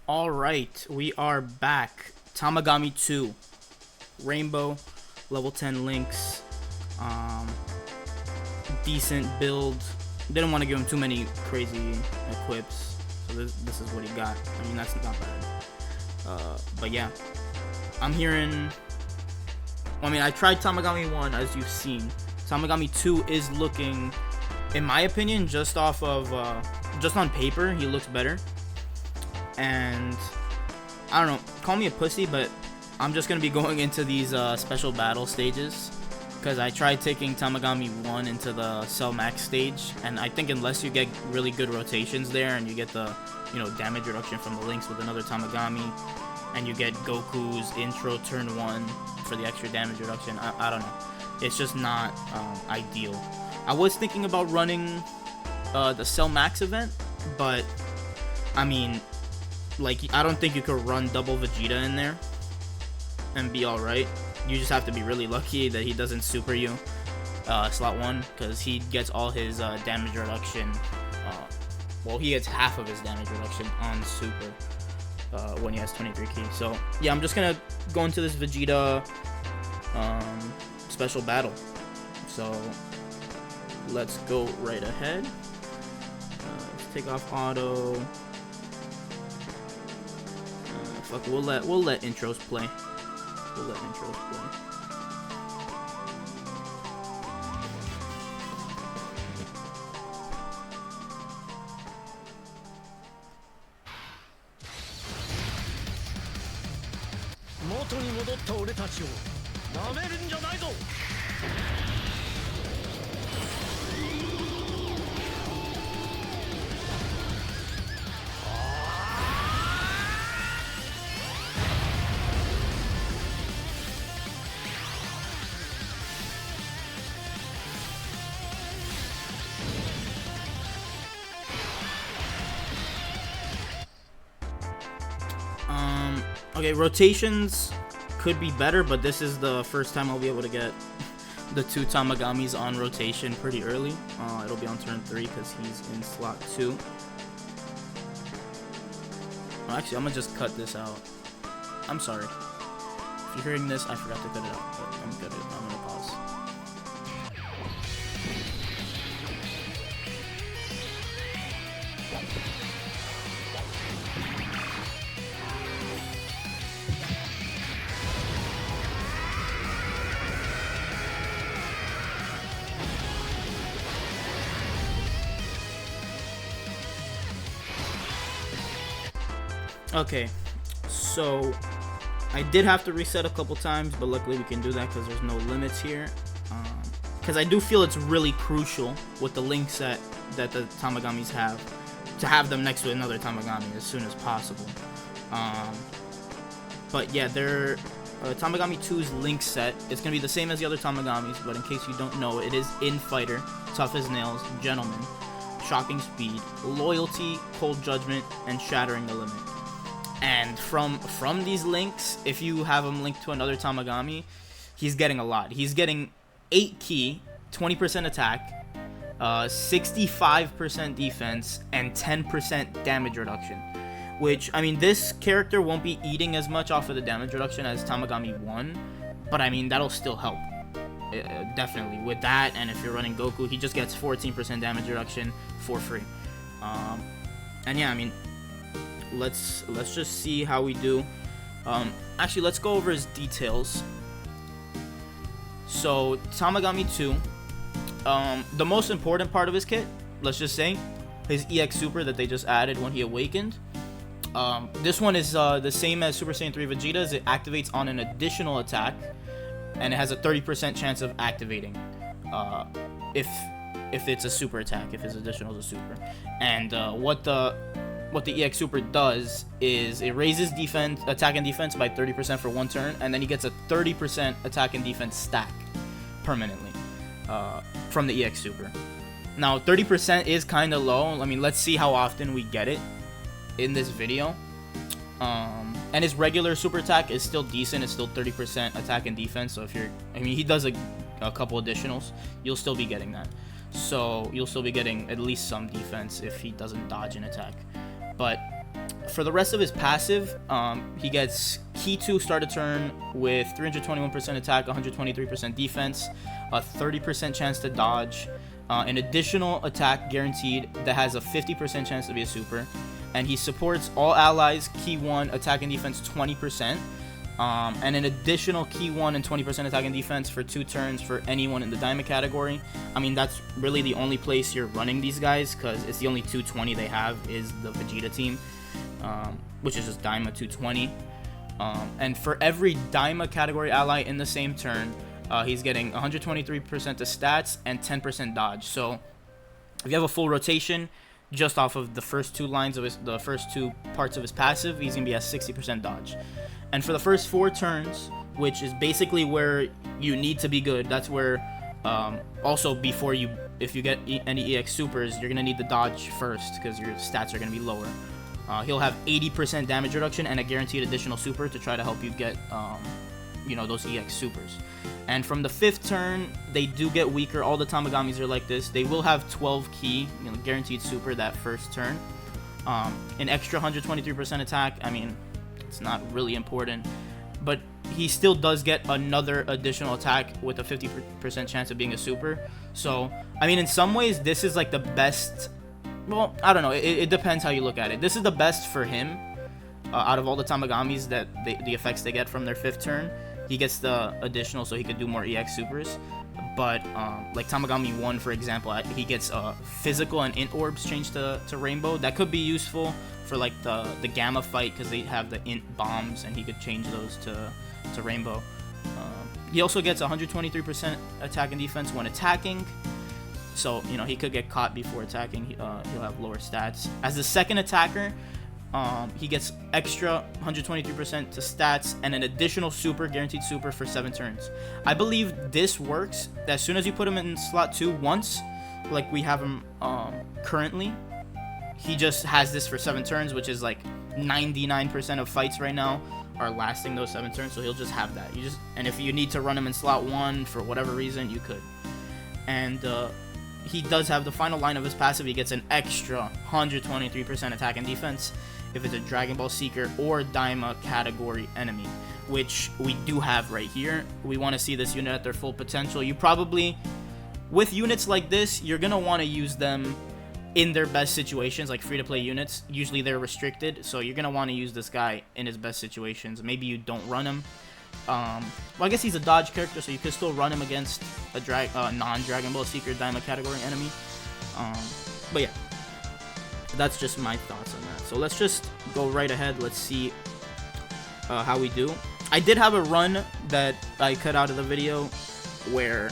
Alright, we are back. Tamagami 2. Rainbow, level 10 links. Decent build. Didn't want to give him too many crazy equips. So this is what he got. I mean, that's not bad. But yeah. I'm hearing... I mean, I tried Tamagami 1, as you've seen. Tamagami 2 is looking, in my opinion, just off of... just on paper, he looks better. And I don't know, call me a pussy, but I'm just gonna be going into these special battle stages because I tried taking Tamagami 1 into the Cell Max stage, and I think unless you get really good rotations there and you get the damage reduction from the links with another Tamagami, and you get Goku's intro turn 1 for the extra damage reduction, I don't know, it's just not ideal. I was thinking about running the Cell Max event, but I mean, like, I don't think you could run double Vegeta in there and be alright. You just have to be really lucky that he doesn't super you slot 1, because he gets all his damage reduction, well, he gets half of his damage reduction on super when he has 23 keys. So yeah, I'm just gonna go into this Vegeta special battle. So let's go right ahead. Let's take off auto. Fuck, we'll let intros play. We'll let intros play. Okay, rotations could be better, but this is the first time I'll be able to get the 2 Tamagamis on rotation pretty early. It'll be on turn 3 because he's in slot 2. Actually, I'm gonna just cut this out. I'm sorry. If you're hearing this, I forgot to cut it out, but I'm gonna pause. Okay, so I did have to reset a couple times, but luckily we can do that because there's no limits here. Because I do feel it's really crucial with the link set that the Tamagamis have to have them next to another Tamagami as soon as possible. But yeah, they're Tamagami 2's link set. It's gonna be the same as the other Tamagamis, but in case you don't know, it is In Fighter, Tough as Nails, Gentleman, Shocking Speed, Loyalty, Cold Judgment, and Shattering the Limit. And from these links, if you have him linked to another Tamagami, he's getting a lot. He's getting 8 ki, 20% attack, 65% defense, and 10% damage reduction. Which, I mean, this character won't be eating as much off of the damage reduction as Tamagami 1, but I mean, that'll still help. Definitely. With that, and if you're running Goku, he just gets 14% damage reduction for free. And yeah, I mean, let's just see how we do. Actually, let's go over his details. So Tamagami 2, the most important part of his kit, let's just say, his EX Super that they just added when he awakened. This one is the same as Super Saiyan 3 Vegeta's. It activates on an additional attack, and it has a 30% chance of activating if it's a super attack, if his additional is a super. And what the EX Super does is it raises attack and defense by 30% for 1 turn, and then he gets a 30% attack and defense stack permanently from the EX Super. Now, 30% is kind of low. I mean, let's see how often we get it in this video. And his regular super attack is still decent. It's still 30% attack and defense. So if he does a couple additionals, you'll still be getting that. So you'll still be getting at least some defense if he doesn't dodge an attack. But For the rest of his passive, he gets Key 2 start a turn with 321% attack, 123% defense, a 30% chance to dodge, an additional attack guaranteed that has a 50% chance to be a super, and he supports all allies Key 1 attack and defense 20%, and an additional Key 1 and 20% attack and defense for 2 turns for anyone in the Daima category. I mean, that's really the only place you're running these guys, because it's the only 220 they have is the Vegeta team, which is just Daima 220. And for every Daima category ally in the same turn, he's getting 123% to stats and 10% dodge. So if you have a full rotation just off of the first 2 lines of the first 2 parts of his passive, he's gonna be at 60% dodge. And for the first 4 turns, which is basically where you need to be good, that's where also before if you get any EX supers, you're gonna need the dodge first because your stats are gonna be lower. He'll have 80% damage reduction and a guaranteed additional super to try to help you get, those EX supers. And from the 5th turn, they do get weaker. All the Tamagamis are like this. They will have 12 key, guaranteed super that first turn. An extra 123% attack. I mean, it's not really important, but he still does get another additional attack with a 50% chance of being a super. So, I mean, in some ways, this is like the best. Well, I don't know. It depends how you look at it. This is the best for him out of all the Tamagamis that the effects they get from their 5th turn. He gets the additional so he could do more EX supers. But like Tamagami 1, for example, he gets physical and int orbs changed to rainbow. That could be useful for like the gamma fight because they have the int bombs and he could change those to rainbow. He also gets 123% attack and defense when attacking. So, he could get caught before attacking. He'll have lower stats. As the second attacker, he gets extra 123% to stats and an additional super, guaranteed super for 7 turns. I believe this works as soon as you put him in slot 2 once, like we have him currently. He just has this for 7 turns, which is like 99% of fights right now are lasting those 7 turns. So he'll just have that. And if you need to run him in slot 1 for whatever reason, you could. And he does have the final line of his passive. He gets an extra 123% attack and defense if it's a Dragon Ball Seeker or Daima category enemy, which we do have right here. We want to see this unit at their full potential. You probably, with units like this, you're going to want to use them in their best situations, like free-to-play units. Usually they're restricted, so you're going to want to use this guy in his best situations. Maybe you don't run him. Well, I guess he's a dodge character, so you could still run him against a non-Dragon Ball Seeker Daima category enemy. But yeah, that's just my thoughts on that. So let's just go right ahead. Let's see how we do. I did have a run that I cut out of the video where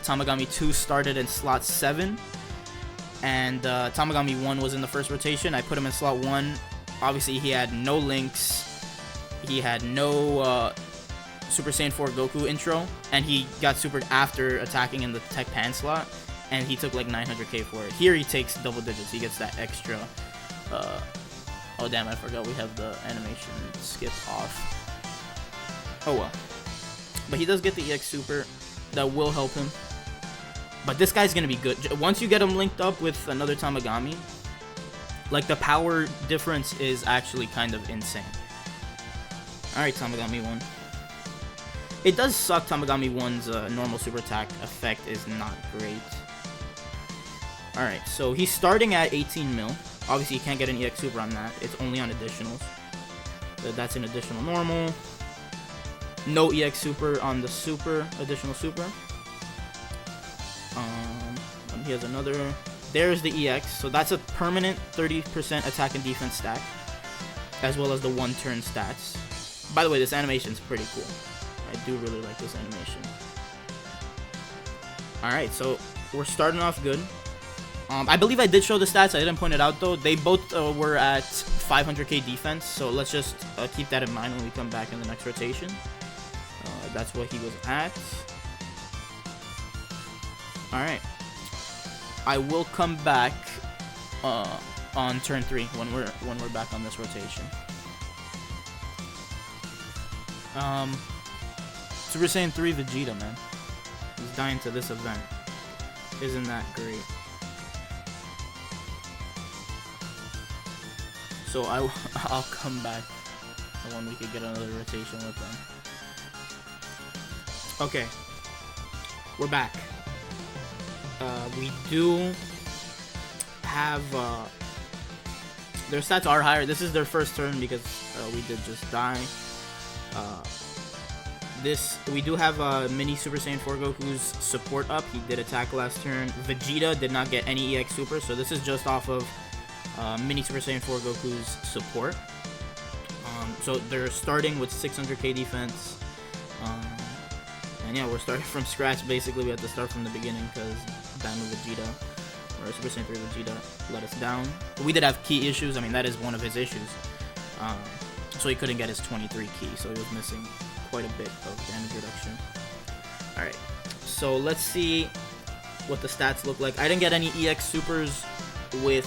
Tamagami 2 started in slot 7, and Tamagami 1 was in the first rotation. I put him in slot 1. Obviously, he had no links. He had no Super Saiyan 4 Goku intro, and he got supered after attacking in the Tech Pan slot, and he took like 900k for it. Here he takes double digits. He gets that extra. Oh damn, I forgot we have the animation skip off. Oh well. But he does get the EX super. That will help him. But this guy's gonna be good. Once you get him linked up with another Tamagami, like the power difference is actually kind of insane. Alright, Tamagami 1. It does suck Tamagami 1's normal super attack effect is not great. Alright, so he's starting at 18 mil. Obviously, you can't get an EX super on that. It's only on additionals. So that's an additional normal. No EX super on the super, additional super. He has another. There's the EX. So that's a permanent 30% attack and defense stack, as well as the 1-turn stats. By the way, this animation's pretty cool. I do really like this animation. Alright, so we're starting off good. I believe I did show the stats. I didn't point it out, though. They both were at 500k defense, so let's just keep that in mind when we come back in the next rotation. That's what he was at. Alright. I will come back on turn 3 when we're back on this rotation. Super Saiyan 3 Vegeta, man. He's dying to this event. Isn't that great? So I'll come back when we could get another rotation with them. Okay, we're back. We do have their stats are higher. This is their first turn because we did just die. We do have mini Super Saiyan 4 Goku's support up. He did attack last turn. Vegeta did not get any EX Super, so this is just off of mini Super Saiyan 4 Goku's support. So they're starting with 600k defense. And yeah, we're starting from scratch. Basically, we have to start from the beginning because Dino Vegeta, or Super Saiyan 3 Vegeta, let us down. But we did have key issues. I mean, that is one of his issues. So he couldn't get his 23 key, so he was missing quite a bit of damage reduction. Alright, so let's see what the stats look like. I didn't get any EX Supers with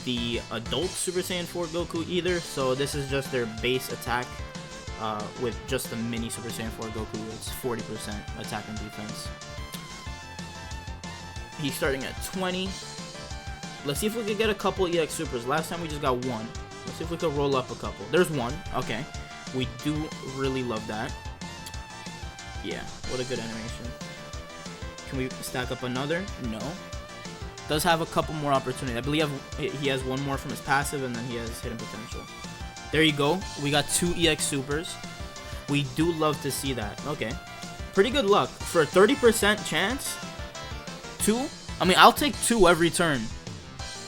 the adult Super Saiyan 4 Goku either, so this is just their base attack with just the mini Super Saiyan 4 Goku. It's 40% attack and defense. He's starting at 20. Let's see if we could get a couple EX Supers. Last time we just got one. Let's see if we could roll up a couple. There's one. Okay. We do really love that. Yeah, what a good animation. Can we stack up another? No. Does have a couple more opportunities. I believe he has one more from his passive, and then he has hidden potential. There you go. We got 2 EX Supers. We do love to see that. Okay. Pretty good luck. For a 30% chance, 2? I mean, I'll take 2 every turn.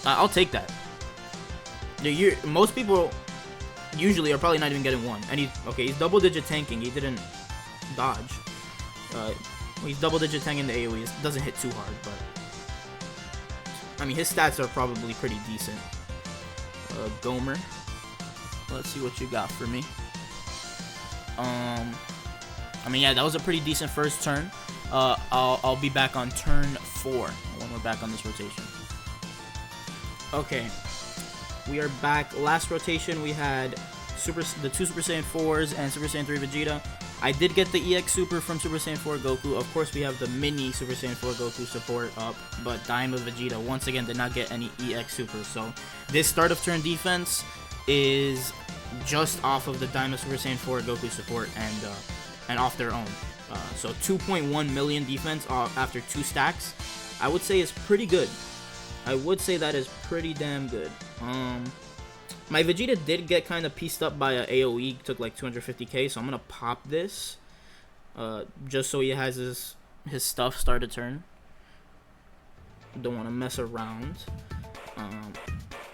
I'll take that. Most people usually are probably not even getting 1. And he's double-digit tanking. He didn't dodge. He's double-digit tanking the AoE. It doesn't hit too hard, but I mean, his stats are probably pretty decent. Gomer. Let's see what you got for me. I mean, yeah, that was a pretty decent first turn. I'll be back on turn 4 when we're back on this rotation. Okay, we are back. Last rotation we had the 2 Super Saiyan 4s and Super Saiyan 3 Vegeta. I did get the EX Super from Super Saiyan 4 Goku. Of course, we have the mini Super Saiyan 4 Goku support up, but Daima Vegeta once again did not get any EX Super. So this start of turn defense is just off of the Daima Super Saiyan 4 Goku support and off their own. So 2.1 million defense after 2 stacks, I would say is pretty good. I would say that is pretty damn good. My Vegeta did get kind of pieced up by a AoE, took like 250k, so I'm gonna pop this, just so he has his stuff start a turn. Don't want to mess around.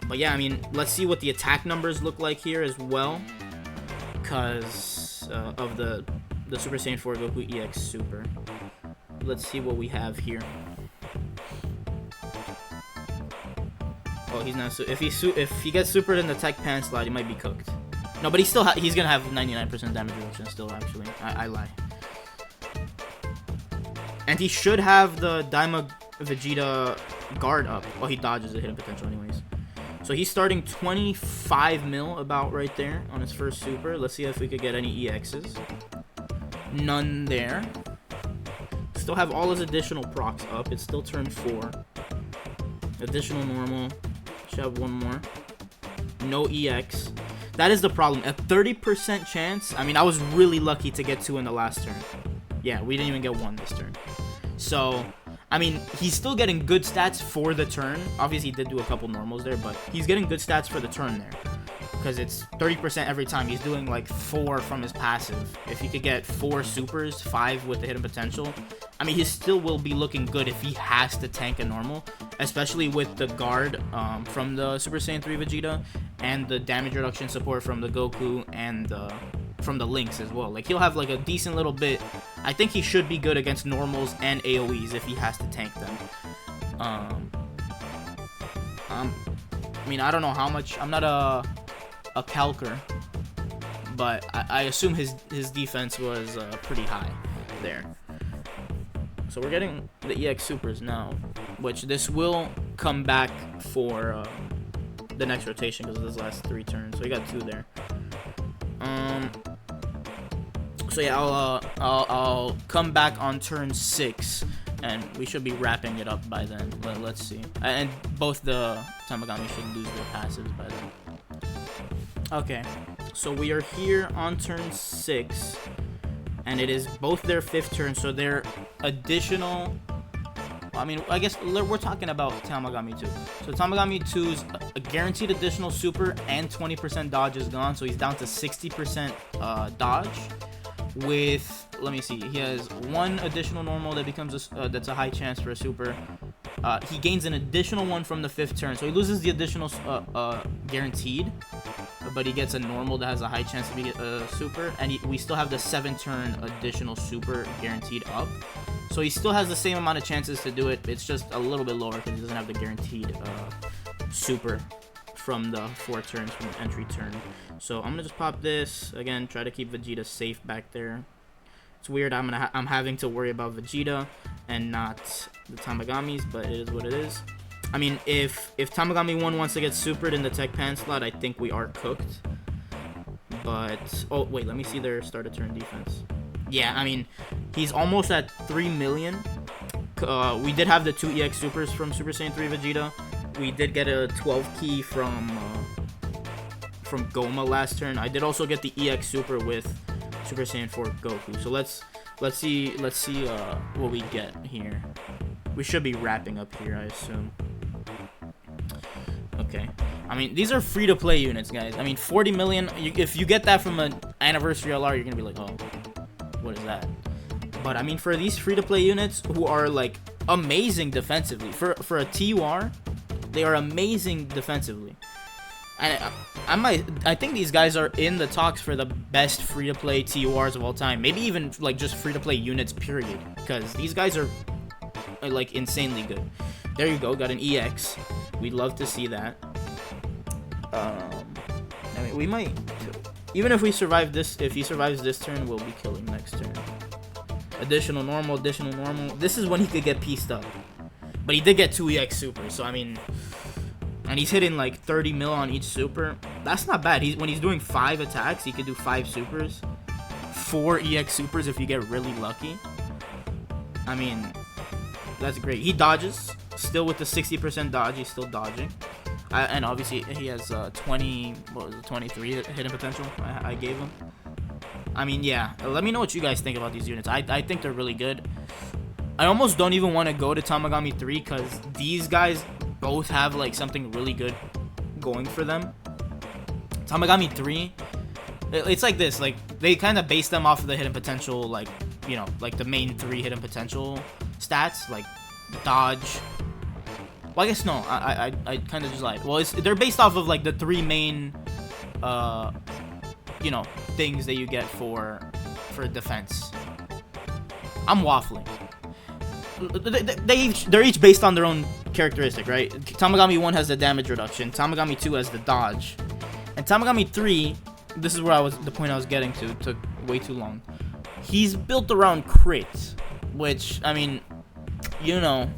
But yeah, I mean, let's see what the attack numbers look like here as well, because of the Super Saiyan 4 Goku EX Super. Let's see what we have here. Oh, he's not. If he gets supered in the Tech Pan slide, he might be cooked. No, but he's gonna have 99% damage reduction still. Actually, I lie. And he should have the Daima Vegeta guard up. Oh, he dodges the hidden potential anyways. So he's starting 25 mil about right there on his first super. Let's see if we could get any EXs. None there. Still have all his additional procs up. It's still turn 4. Additional normal. Should have one more. No EX. That is the problem. A 30% chance. I mean, I was really lucky to get 2 in the last turn. Yeah, we didn't even get 1 this turn. So, I mean, he's still getting good stats for the turn. Obviously, he did do a couple normals there, but he's getting good stats for the turn there. Because it's 30% every time. He's doing like 4 from his passive. If he could get 4 supers, 5 with the hidden potential, I mean, he still will be looking good if he has to tank a normal. Especially with the guard from the Super Saiyan 3 Vegeta and the damage reduction support from the Goku and from the Lynx as well. Like, he'll have like a decent little bit. I think he should be good against normals and AoEs if he has to tank them. I mean, I don't know how much. I'm not a calcer, but I assume his defense was pretty high there. So we're getting the EX Supers now, which this will come back for the next rotation because of his last 3 turns. So we got 2 there. So yeah, I'll come back on turn 6, and we should be wrapping it up by then. Let's see. And both the Tamagami should lose their passives by then. Okay, so we are here on turn 6, and it is both their 5th turn, so their additional... I mean, I guess we're talking about Tamagami 2. So Tamagami 2's a guaranteed additional super and 20% dodge is gone, so he's down to 60% dodge. With, let me see, he has 1 additional normal that becomes that's a high chance for a super. He gains an additional 1 from the 5th turn, so he loses the additional guaranteed, but he gets a normal that has a high chance to be a super, and we still have the 7th turn additional super guaranteed up. So he still has the same amount of chances to do it. It's just a little bit lower because he doesn't have the guaranteed super from the 4 turns from the entry turn. So I'm gonna just pop this again. Try to keep Vegeta safe back there. It's weird. I'm having to worry about Vegeta and not the Tamagamis, but it is what it is. I mean, if Tamagami 1 wants to get supered in the Tech Pan slot, I think we are cooked. But oh wait, let me see their start of turn defense. Yeah, I mean, he's almost at 3 million. We did have the 2 EX supers from Super Saiyan 3 Vegeta. We did get a 12 key from Goma last turn. I did also get the EX super with Super Saiyan 4 Goku. So let's see what we get here. We should be wrapping up here, I assume. Okay. I mean, these are free-to-play units, guys. I mean, 40 million. If you get that from an Anniversary LR, you're gonna be like, oh, what is that? But I mean, for these free-to-play units who are like amazing defensively, for a TUR, they are amazing defensively. And I think these guys are in the talks for the best free-to-play TURs of all time. Maybe even like just free-to-play units, period. Because these guys are like insanely good. There you go, got an EX. We'd love to see that. I mean, we might, even if we survive this, if he survives this turn, we'll be killing next turn. Additional normal, additional normal. This is when he could get pieced up. But he did get 2 EX supers, so I mean, and he's hitting like 30 mil on each super. That's not bad. When he's doing 5 attacks, he could do 5 supers. 4 EX supers if you get really lucky. I mean, that's great. He dodges, still with the 60% dodge, he's still dodging. And obviously he has 23 hitting potential I gave him. I mean, yeah, let me know what you guys think about these units. I think they're really good. I almost don't even want to go to Tamagami 3 because these guys both have like something really good going for them. Tamagami 3, it's like this, like they kind of base them off of the hidden potential, like, you know, like the main 3 hidden potential stats, like dodge. Well, I guess no, I kind of just lied. Well, they're based off of like the 3 main you know, things that you get for defense. I'm waffling. They're each based on their own characteristic, right? Tamagami 1 has the damage reduction, Tamagami 2 has the dodge, and Tamagami 3, this is where the point I was getting to. It took way too long. He's built around crit, which, I mean, you know,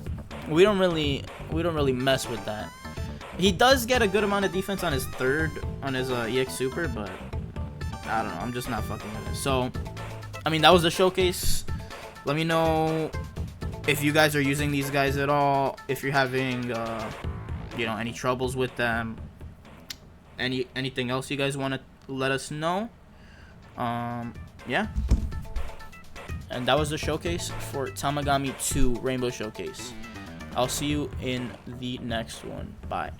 we don't really mess with that. He does get a good amount of defense on his EX super, but I don't know, I'm just not fucking with it. So, I mean, that was the showcase. Let me know if you guys are using these guys at all, if you're having you know, any troubles with them, anything else you guys want to let us know. Yeah, and that was the showcase for Tamagami 2 Rainbow Showcase. I'll see you in the next one. Bye.